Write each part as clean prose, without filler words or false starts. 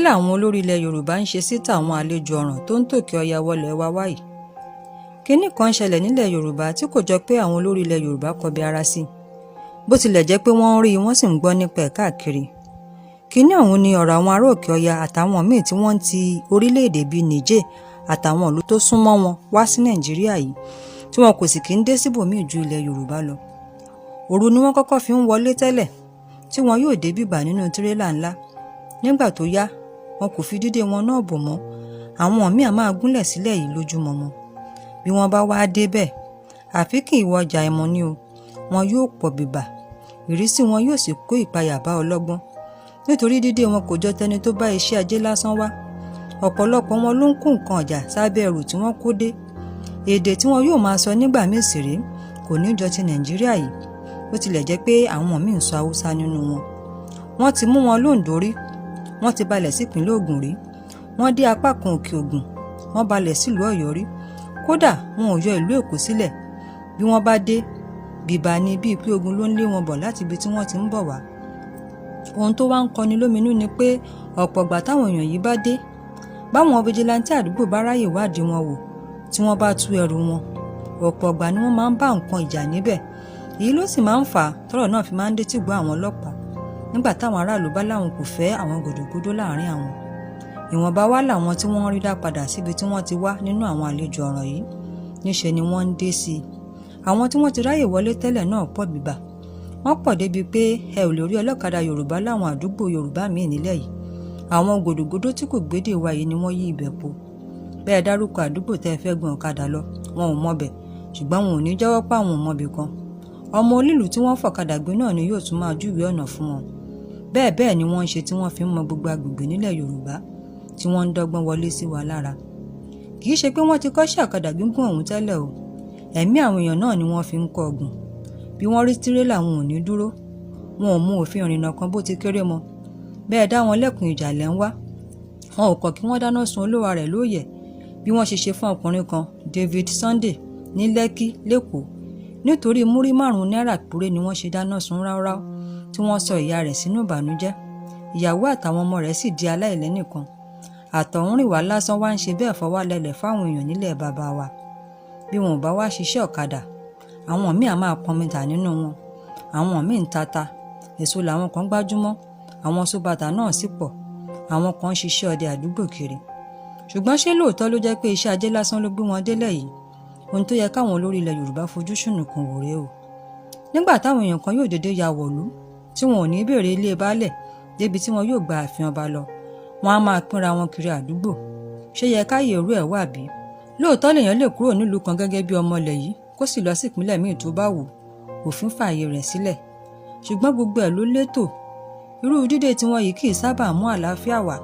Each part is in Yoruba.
làwọn olórí ilẹ̀ Yorùbá ń ṣe sí tàwọn àlejò ọ̀ràn tó ń tòkè ọya wọlé wa wáyìí? Kinní kan ṣẹlẹ̀ nílẹ̀ Yorùbá tí kò jọ pé àwọn olórí ilẹ̀ Yorùbá kọbi ara sí, bó tilẹ̀ jẹ́ pé wọ́n ń rí wọ́n sì ń gbọ́ nípa ẹ̀ káàkiri. Kinní ọ̀hún ni ọ̀rọ̀ àwọn ará òkè ọya àtàwọn míì tí wọ́n ti orílẹ̀-èdè bíi Niger àtàwọn ìlú tó súnmọ́ wọn wá sí Nàìjíríà yìí, tí wọn kò sì kí ń dé síbòmíì ju ilẹ̀ Yorùbá lọ. Òru ni wọ́n kọ́kọ́ fi ń wọlé tẹ́lẹ̀, tí wọn yóò dé bíbà nínú tírélà ńlá. Nígbà tó yá, wọn kò fi dídé wọn náà bò mọ́, àwọn míì á máa gúnlẹ̀ sílẹ̀ yìí lójúmọmọ. Bí wọ́n bá wá dé bẹ́ẹ̀, àfi kí ìwọ ọjà ẹ̀mọ́ ni o, wọn yóò pọ̀ bìbà, ìrísí wọn yóò sì kó ìpayà bá ọlọ́gbọ́n. Nítorí dídé wọn kò jọ tẹni tó bá iṣẹ́ ajé lásán wá. Ọ̀pọ̀lọpọ̀ wọn ló ń kó nǹkan ọjà sábẹ́ ẹrù tí wọ́n kó dé. Èdè tí wọn yóò máa sọ nígbà míì sì rèé kò ní jọ ti Nàìjíríà yìí, bó tilẹ̀ jẹ́ pé àwọn míì ń sọ Haúsá nínú wọn. Wọ́n ti mú wọn lóǹdó rí, wọ́n ti balẹ̀ sípínlẹ̀ Ògùn rí, wọ́n dé apá kan òkè Ògùn, wọ́n balẹ̀ sílùú Ọ̀yọ́ rí, kódà wọn ò yọ ìlú Èkó sílẹ̀. Bí wọ́n bá dé, bìbà ni bíi pé ogun ló ń lé wọn bọ̀ láti ibi tí wọ́n ti ń bọ̀ wá. Ohun tó wá ń kọni lóminú ni pé ọ̀pọ̀ ìgbà táwọn èèyàn yìí bá dé, báwọn fìjìláńtì àdúgbò bá ráyè wádìí wọn wò, tí wọ́n bá tú ẹrù wọn, ọ̀pọ̀ ìgbà ni wọ́n máa ń bá nǹkan ìjà níbẹ̀. Èyí ló sì máa ń fà á tọ́rọ̀ náà fi máa ń dé tìgbọ́ àwọn ọlọ́pàá nígbà táwọn aráàlú bá láwọn kò fẹ́ àwọn gòdògbódó láàrin àwọn. Ìwọ̀nba wá làwọn tí wọ́n rí dá padà síbi tí wọ́n ti wá nínú àwọn àlejò ọ̀ràn yìí, níṣe ni wọ́n ń dé sí i. Àwọn tí wọ́n ti ráyè wọlé tẹ́lẹ̀ náà pọ̀ bìbà, wọ́n pọ̀ débi pé ẹ ò lè rí ọlọ́kadà Yorùbá láwọn àdúgbò Yorùbá míì nílẹ̀ yìí. Àwọn gòdògbódó tí kò gbédè wa yìí ni wọ́n yí ibẹ̀ po. Bẹ́ẹ̀ dárúkọ àdúgbò tẹ́ ẹ fẹ́ gun ọ̀kadà lọ, wọn ò mọbẹ̀, ṣùgbọ́n wọn ò ní jẹ́wọ́ pé àwọn ò mọbì kan. Ọmọ onílùú tí wọ́n fọ̀kadà gbé náà ni yóò tún máa júwèé ọ̀nà fún wọn. Bẹ́ẹ̀ ni wọ́n ń ṣe tí wọ́n fi ń mọ gbogbo agbègbè nílẹ̀ Yorùbá, tí wọ́n ń dọ́gbọ́n wọlé sí wa lára. Kì í ṣe pé wọ́n ti kọ́ṣẹ́ ọ̀kadà gígùn ọ̀hún tẹ́lẹ̀ o, ẹ̀mí àwọn èèyàn náà ni wọ́n fi ń kọ́ ọ̀gùn. Bí wọ́n rí tírélà wọn ò ní dúró, wọn ò mú òfin ìrìnnà kan bó ti kéré mọ́. Bẹ́ẹ̀ dá wọn lẹ́kùn ìjà lẹ́ ń wá, wọn ò kọ̀ kí wọ́n dáná sun olówó rẹ̀ lóòyẹ̀, bí wọ́n ṣe ṣe fún ọkùnrin kan, David Sunday, ní Lẹ́kí lẹ́kọ̀ọ́. Nítorí múrí 5 náírà péré ni wọ́n ṣe dáná sun ráúráú, tí wọ́n sọ ìyá rẹ̀ sínú ìbànújẹ́. Ìyàwó àtàwọn ọmọ rẹ̀ sì di aláìlẹ́nìkan. Àtọ̀húnrìnwá lásán wá ń ṣe bẹ́ẹ̀ fọwọ́ lẹ́lẹ̀ fáwọn èèyàn nílẹ̀ bàbá wa. Bí wọn ò bá wá ṣiṣẹ́ ọ̀kadà, àwọn míì á máa pọnmi tà nínú wọn, àwọn míì ń tata, èso làwọn kan gbájúmọ́, àwọn sóbàtà náà sì pọ̀, àwọn kan ń ṣiṣẹ́ ọdẹ àdúgbò kiri. Ṣùgbọ́n ṣé lóòótọ́ ló jẹ́ pé iṣẹ́ ajé lásán ló gbé wọn délẹ̀ yìí? Ohun tó yẹ káwọn olórí ilẹ̀ Yorùbá fojú ṣùnùkùn wò rèé o. Nígbà táwọn èèyàn kan yóò dédé ya wọ̀lú, tí wọn ò ní béèrè ilé baálẹ̀ débi tí wọn yóò gba ààfin ọba lọ, wọn á máa pínra wọn kiri àdúgbò. Ṣé yẹ káyè irú ẹ̀ wà bí? Lóòótọ́ lèèyàn lè kúrò nílùú kan gẹ́gẹ́ bí ọmọ ilẹ̀ yìí kó sì lọ sí ìpínlẹ̀ míì tó bá wù, òfin fààyè rẹ̀ sílẹ̀. Ṣùgbọ́n gbogbo ẹ̀ ló létò. Irú dídé tí wọn yìí kì í sábà mú àlàáfíà wá.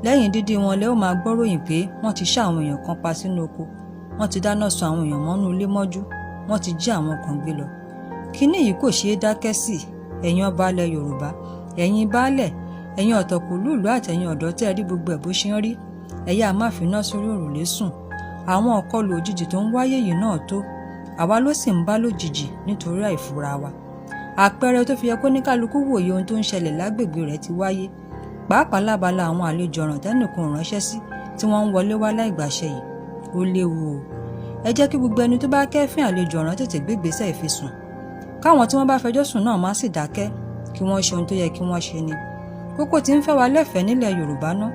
Lẹ́yìn dídé wọn lẹ́ ó máa gbọ́ròyìn pé wọ́n ti ṣá àwọn èèyàn kan pa sínú oko, wọ́n ti dáná sun àwọn èèyàn mọ́nú ilé mọ́jú, wọ́n ti jí àwọn kan gbé lọ. Kinní yìí kò ṣeé dákẹ́ sí, ẹ̀yin ọba ilẹ̀ Yorùbá, ẹ̀yin baálẹ̀, ẹ̀yin ọ̀tọ̀kùlúùlú àtẹ̀yin ọ̀dọ́ tẹ́ ẹ rí gbogbo ẹ̀ bó ṣe ń rí, ẹ̀yà má fi iná sórí òrùlé sùn. Àwọn ọ̀kọlù òjijì tó ń wáyé yìí náà tó, àwa ló sì ń bá lójijì nítorí àìfura wa. Àpẹẹrẹ tó fi yẹ kó ní kálukú wòye ohun tó ń ṣẹlẹ̀ lágbègbè rẹ̀ ti wáyé, pàápàá lábala àwọn àlejò ọ̀ràn tẹ́nìkan ò ránṣẹ́ sí tí wọ́n ń wọlé wá láìgbàṣẹ yìí. Ó léwu o. Ẹ jẹ́ kí gbogbo ẹni tó bá kẹ́fín àlejò ọ̀ràn tètè gbé ìgbésẹ̀ ìfisùn. Káwọn tí wọ́n bá fẹjọ́ sùn náà má sì dákẹ́, kí wọ́n ṣe ohun tó yẹ kí wọ́n ṣe ni. Kókó tí ń fẹ́ wa lẹ́fẹ̀ẹ́ nílẹ̀ Yorùbá náà,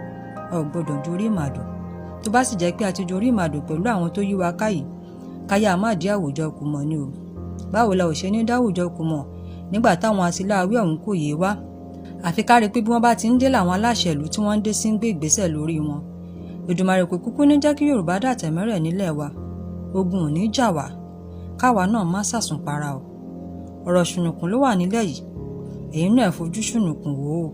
ò gbọdọ̀ dorí ìmàdò. Tó bá sì jẹ́ pé a ti dorí ìmàdò pẹ̀lú àwọn tó yí wa káyìí, káyà má dí àwùjọ kù mọ́ ni o. Báwo la ò ṣe ní dáwùjọ kù mọ́ nígbà táwọn aṣíláwí ọ̀hún kò yé wa? Àfi ká rí pé bí wọ́n bá ti ń dé làwọn aláṣẹ ìlú tí wọ́n ń dé sí ń gbé ìgbésẹ̀ lórí wọn. Èdùmàrè kò kúkú ní jẹ́ kí Yorùbá dàtẹ̀mẹ́rẹ̀ nílẹ̀ wa. Ogun ò ní jà wá, káwa náà má sàsùn para o. Ọ̀rọ̀ ṣùnùkùn ló wà nílẹ̀ yìí, èyí náà fojú ṣùnùkùn wò ó.